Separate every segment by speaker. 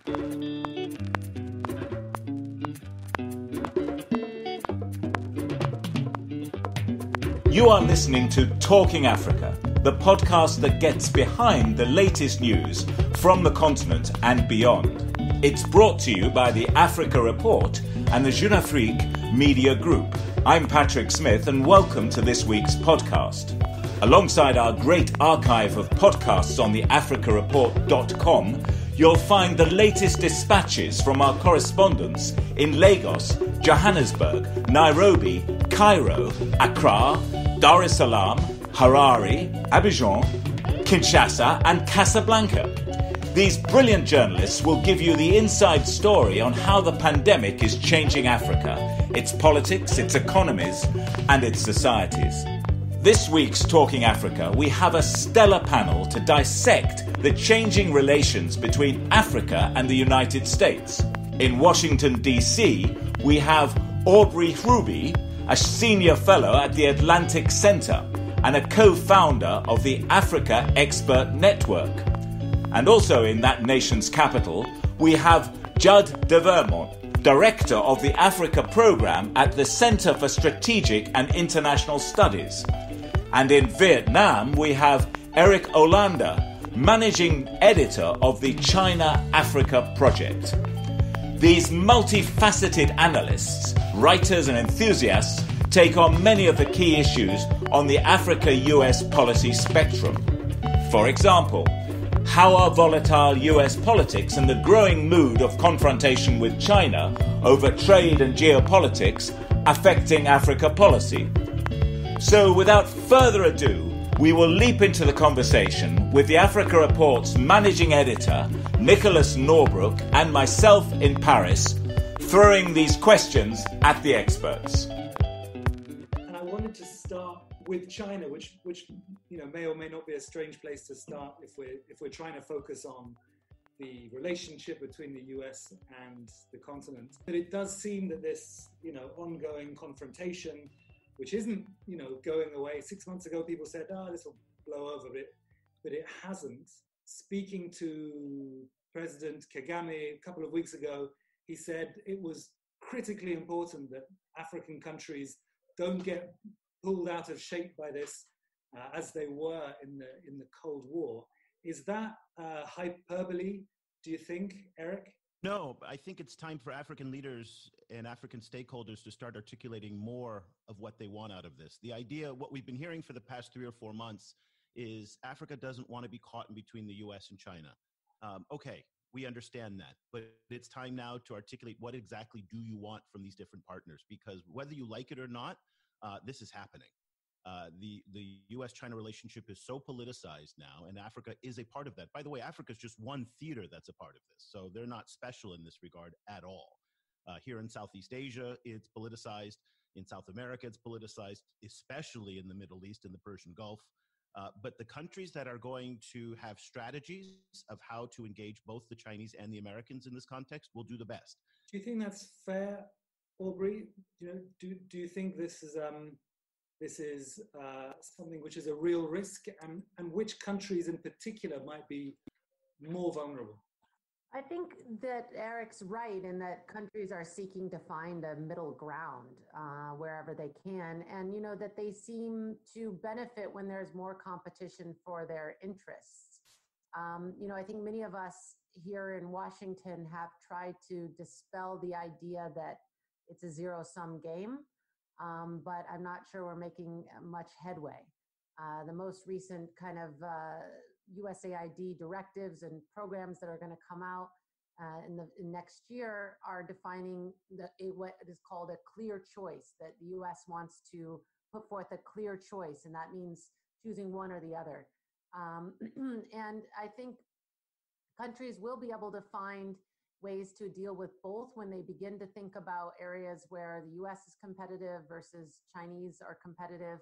Speaker 1: You are listening to Talking Africa, the podcast that gets behind the latest news from the continent and beyond. It's brought to you by the Africa Report and the Jeune Afrique Media Group. I'm Patrick Smith and welcome to this week's podcast. Alongside our great archive of podcasts on the africareport.com, you'll find the latest dispatches from our correspondents in Lagos, Johannesburg, Nairobi, Cairo, Accra, Dar es Salaam, Harare, Abidjan, Kinshasa and Casablanca. These brilliant journalists will give you the inside story on how the pandemic is changing Africa, its politics, its economies and its societies. This week's Talking Africa, we have a stellar panel to dissect the changing relations between Africa and the United States. In Washington, D.C., we have Aubrey Hruby, a senior fellow at the Atlantic Center and a co-founder of the Africa Expert Network. And also in that nation's capital, we have Judd de Vermont, director of the Africa program at the Center for Strategic and International Studies. And in Vietnam, we have Eric Olander, managing editor of the China-Africa Project. These multifaceted analysts, writers and enthusiasts take on many of the key issues on the Africa-US policy spectrum. For example, how are volatile US politics and the growing mood of confrontation with China over trade and geopolitics affecting Africa policy? So without further ado, we will leap into the conversation with the Africa Report's managing editor, Nicholas Norbrook, and myself in Paris, throwing these questions at the experts.
Speaker 2: And I wanted to start with China, which may or may not be a strange place to start if we're trying to focus on the relationship between the US and the continent. But it does seem that this, ongoing confrontation, which isn't, going away. 6 months ago, people said, this will blow over, but it hasn't. Speaking to President Kagame a couple of weeks ago, he said it was critically important that African countries don't get pulled out of shape by this, as they were in the Cold War. Is that hyperbole, do you think, Eric?
Speaker 3: No, I think it's time for African leaders and African stakeholders to start articulating more of what they want out of this. The idea, what we've been hearing for the past 3 or 4 months, is Africa doesn't want to be caught in between the US and China. Okay, we understand that, but it's time now to articulate what exactly do you want from these different partners, because whether you like it or not, this is happening. The US-China relationship is so politicized now, and Africa is a part of that. By the way, Africa is just one theater that's a part of this, so they're not special in this regard at all. Here in Southeast Asia, it's politicized. In South America, it's politicized, especially in the Middle East and the Persian Gulf. But the countries that are going to have strategies of how to engage both the Chinese and the Americans in this context will do the best.
Speaker 2: Do you think that's fair, Aubrey? Do you think this is something which is a real risk, and which countries in particular might be more vulnerable?
Speaker 4: I think that Eric's right in that countries are seeking to find a middle ground wherever they can, and that they seem to benefit when there's more competition for their interests. I think many of us here in Washington have tried to dispel the idea that it's a zero-sum game. But I'm not sure we're making much headway. The most recent kind of USAID directives and programs that are going to come out in next year are defining what is called a clear choice, that the US wants to put forth a clear choice, and that means choosing one or the other. And I think countries will be able to find ways to deal with both when they begin to think about areas where the US is competitive versus Chinese are competitive,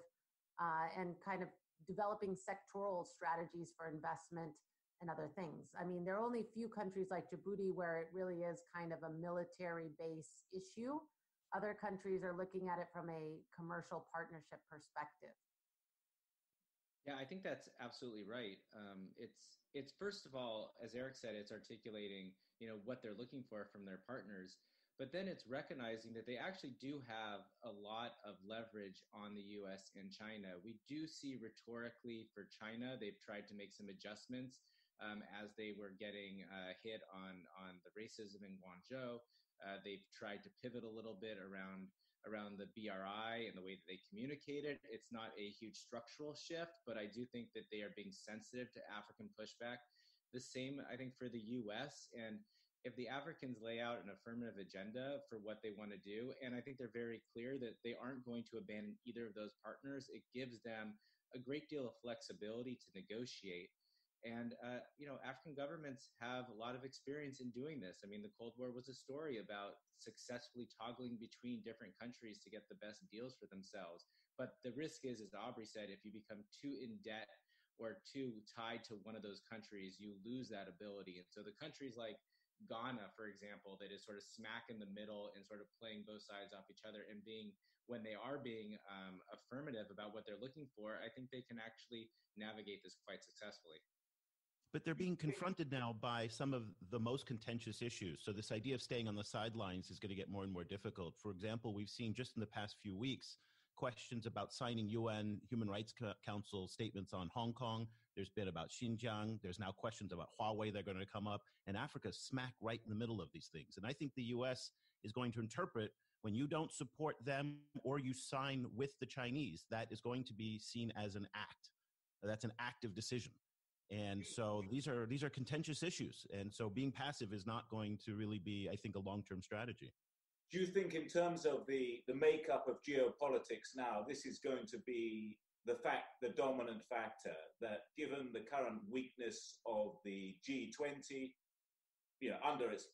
Speaker 4: and kind of developing sectoral strategies for investment and other things. I mean, there are only a few countries like Djibouti where it really is kind of a military base issue. Other countries are looking at it from a commercial partnership perspective.
Speaker 5: Yeah, I think that's absolutely right. It's first of all, as Eric said, it's articulating, what they're looking for from their partners, but then it's recognizing that they actually do have a lot of leverage on the U.S. and China. We do see rhetorically for China, they've tried to make some adjustments as they were getting hit on the racism in Guangzhou. They've tried to pivot a little bit around the BRI and the way that they communicate it. It's not a huge structural shift, but I do think that they are being sensitive to African pushback. The same, I think, for the US. And if the Africans lay out an affirmative agenda for what they want to do, and I think they're very clear that they aren't going to abandon either of those partners, it gives them a great deal of flexibility to negotiate. And, African governments have a lot of experience in doing this. I mean, the Cold War was a story about successfully toggling between different countries to get the best deals for themselves. But the risk is, as Aubrey said, if you become too in debt or too tied to one of those countries, you lose that ability. And so the countries like Ghana, for example, that is sort of smack in the middle and sort of playing both sides off each other and when they are being affirmative about what they're looking for, I think they can actually navigate this quite successfully.
Speaker 3: But they're being confronted now by some of the most contentious issues. So this idea of staying on the sidelines is going to get more and more difficult. For example, we've seen just in the past few weeks questions about signing UN Human Rights Council statements on Hong Kong. There's been about Xinjiang. There's now questions about Huawei that are going to come up. And Africa's smack right in the middle of these things. And I think the U.S. is going to interpret when you don't support them or you sign with the Chinese, that is going to be seen as an act. That's an active decision. And so these are contentious issues. And so being passive is not going to really be, I think, a long-term strategy.
Speaker 1: Do you think in terms of the makeup of geopolitics now, this is going to be the dominant factor, that given the current weakness of the G20, under its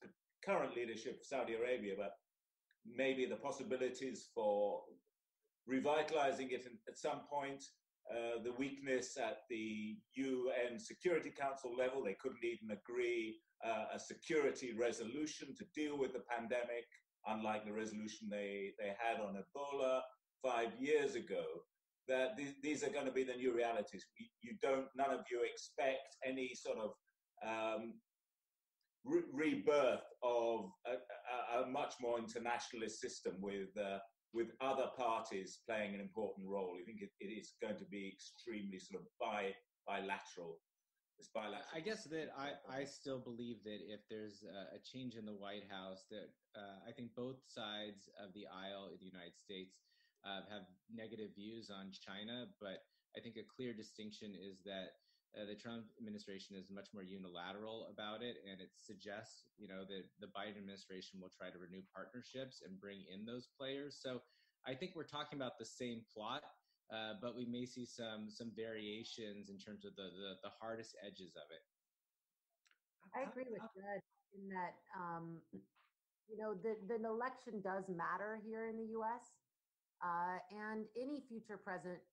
Speaker 1: current leadership of Saudi Arabia, but maybe the possibilities for revitalizing it at some point, the weakness at the UN Security Council level, they couldn't even agree a security resolution to deal with the pandemic, unlike the resolution they had on Ebola 5 years ago, that these are going to be the new realities. None of you expect any sort of rebirth of a much more internationalist system with other parties playing an important role. You think it is going to be extremely sort of bilateral.
Speaker 5: I guess that I still believe that if there's a change in the White House, that I think both sides of the aisle in the United States have negative views on China, but I think a clear distinction is that the Trump administration is much more unilateral about it, and it suggests, that the Biden administration will try to renew partnerships and bring in those players. So I think we're talking about the same plot, but we may see some variations in terms of the hardest edges of it.
Speaker 4: I agree with Judd in that, the election does matter here in the U.S. And any future president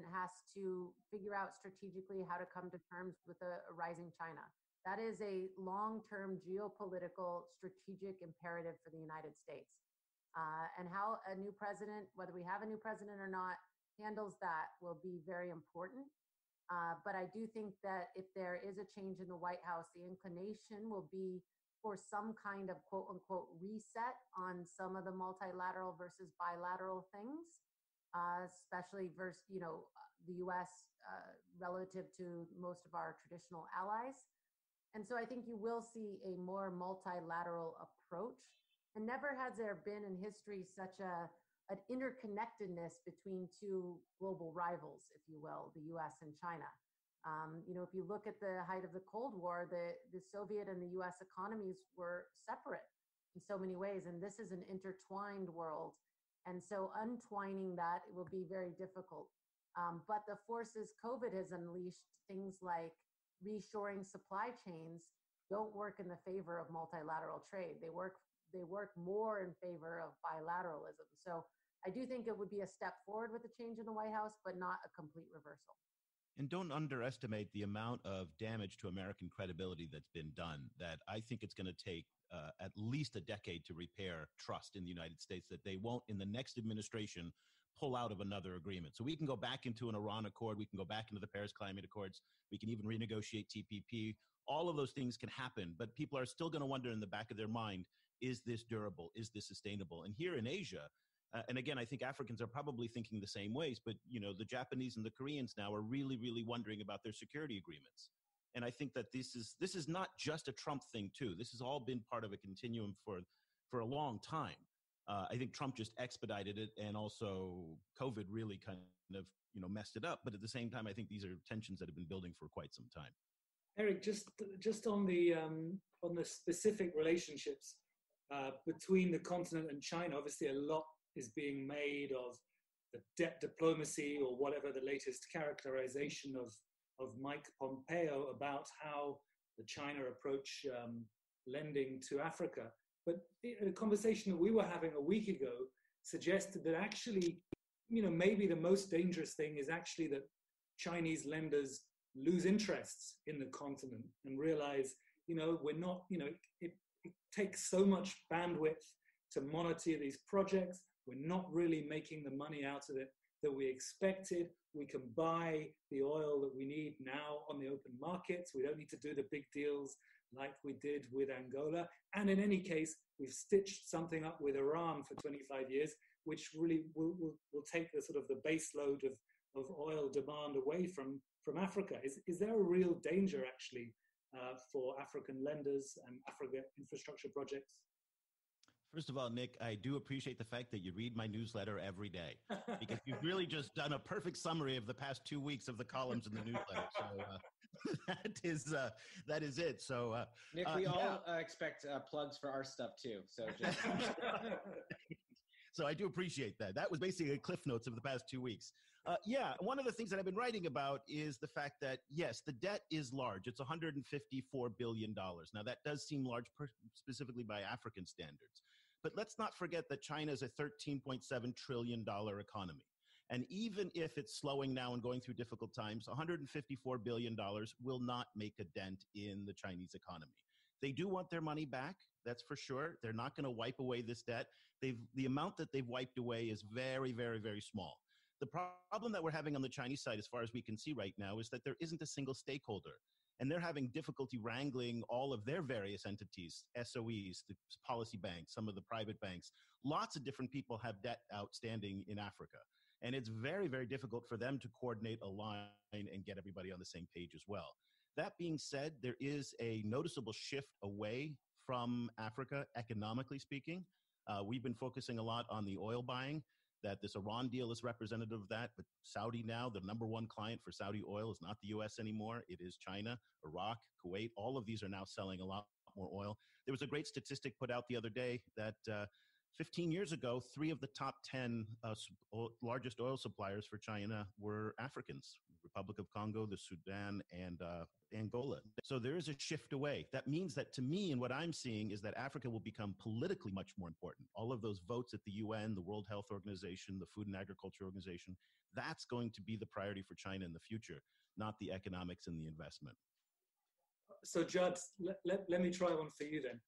Speaker 4: has to figure out strategically how to come to terms with a rising China. That is a long-term geopolitical strategic imperative for the United States. And how a new president, whether we have a new president or not, handles that will be very important. But I do think that if there is a change in the White House, the inclination will be for some kind of quote unquote reset on some of the multilateral versus bilateral things. Especially versus, the U.S. Relative to most of our traditional allies. And so I think you will see a more multilateral approach. And never has there been in history such an interconnectedness between two global rivals, if you will, the U.S. and China. If you look at the height of the Cold War, the Soviet and the U.S. economies were separate in so many ways. And this is an intertwined world. And so untwining that, it will be very difficult. But the forces COVID has unleashed, things like reshoring supply chains, don't work in the favor of multilateral trade. They work more in favor of bilateralism. So I do think it would be a step forward with the change in the White House, but not a complete reversal.
Speaker 3: And don't underestimate the amount of damage to American credibility that's been done, that I think it's going to take at least a decade to repair trust in the United States, that they won't, in the next administration, pull out of another agreement. So we can go back into an Iran accord. We can go back into the Paris Climate Accords. We can even renegotiate TPP. All of those things can happen, but people are still going to wonder in the back of their mind, is this durable? Is this sustainable? And here in Asia, and again, I think Africans are probably thinking the same ways, but the Japanese and the Koreans now are really, really wondering about their security agreements. And I think that this is not just a Trump thing too. This has all been part of a continuum for a long time. I think Trump just expedited it, and also COVID really kind of messed it up. But at the same time, I think these are tensions that have been building for quite some time.
Speaker 2: Eric, just on the specific relationships between the continent and China, obviously a lot is being made of the debt diplomacy, or whatever the latest characterization of Mike Pompeo about how the China approach lending to Africa. But a conversation that we were having a week ago suggested that actually, maybe the most dangerous thing is actually that Chinese lenders lose interests in the continent and realize, we're not, it takes so much bandwidth to monitor these projects. We're not really making the money out of it that we expected. We can buy the oil that we need now on the open markets. We don't need to do the big deals like we did with Angola. And in any case, we've stitched something up with Iran for 25 years, which really will take the sort of the base load of oil demand away from Africa. Is there a real danger actually for African lenders and Africa infrastructure projects?
Speaker 3: First of all, Nick, I do appreciate the fact that you read my newsletter every day, because you've really just done a perfect summary of the past 2 weeks of the columns in the newsletter. So that is it. So
Speaker 5: Nick, we all expect plugs for our stuff too. So just
Speaker 3: so I do appreciate that. That was basically Cliff Notes of the past 2 weeks. One of the things that I've been writing about is the fact that, yes, the debt is large. It's $154 billion. Now, that does seem large specifically by African standards. But let's not forget that China is a $13.7 trillion economy. And even if it's slowing now and going through difficult times, $154 billion will not make a dent in the Chinese economy. They do want their money back, that's for sure. They're not going to wipe away this debt. The amount that they've wiped away is very, very, very small. The problem that we're having on the Chinese side, as far as we can see right now, is that there isn't a single stakeholder. And they're having difficulty wrangling all of their various entities, SOEs, the policy banks, some of the private banks. Lots of different people have debt outstanding in Africa. And it's very, very difficult for them to coordinate a line and get everybody on the same page as well. That being said, there is a noticeable shift away from Africa, economically speaking. We've been focusing a lot on the oil buying, that this Iran deal is representative of that. But Saudi now, the number one client for Saudi oil is not the U.S. anymore. It is China, Iraq, Kuwait. All of these are now selling a lot more oil. There was a great statistic put out the other day that 15 years ago, 3 of the top 10 largest oil suppliers for China were Africans: Republic of Congo, the Sudan, and Angola. So there is a shift away. That means that, to me, and what I'm seeing is that Africa will become politically much more important. All of those votes at the UN, the World Health Organization, the Food and Agriculture Organization, that's going to be the priority for China in the future, not the economics and the investment.
Speaker 2: So, Judd, let me try one for you then.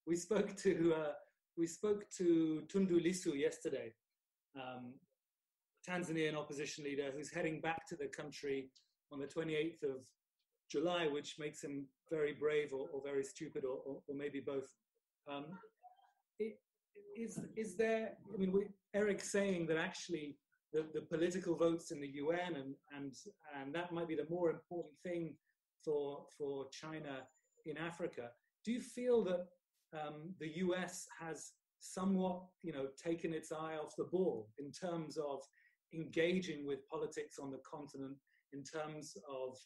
Speaker 2: We spoke to Tundu Lissu yesterday, Tanzanian opposition leader who's heading back to the country on the 28th of July, which makes him very brave or very stupid, or maybe both. Is there, I mean, Eric's saying that actually the political votes in the UN and that might be the more important thing for China in Africa. Do you feel that the US has somewhat, taken its eye off the ball in terms of engaging with politics on the continent, in terms of,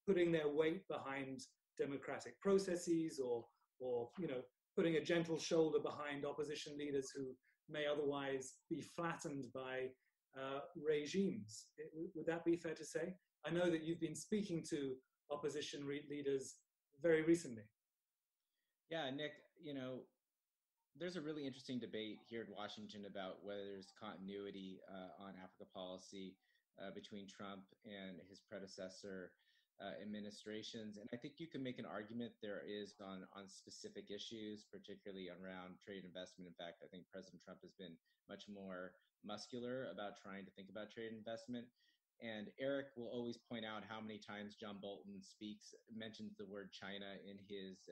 Speaker 2: putting their weight behind democratic processes, or putting a gentle shoulder behind opposition leaders who may otherwise be flattened by regimes? Would that be fair to say? I know that you've been speaking to opposition leaders very recently.
Speaker 5: Yeah, Nick, there's a really interesting debate here in Washington about whether there's continuity on Africa policy between Trump and his predecessor, administrations. And I think you can make an argument there is on specific issues, particularly around trade investment. In fact, I think President Trump has been much more muscular about trying to think about trade investment. And Eric will always point out how many times John Bolton mentions the word China in his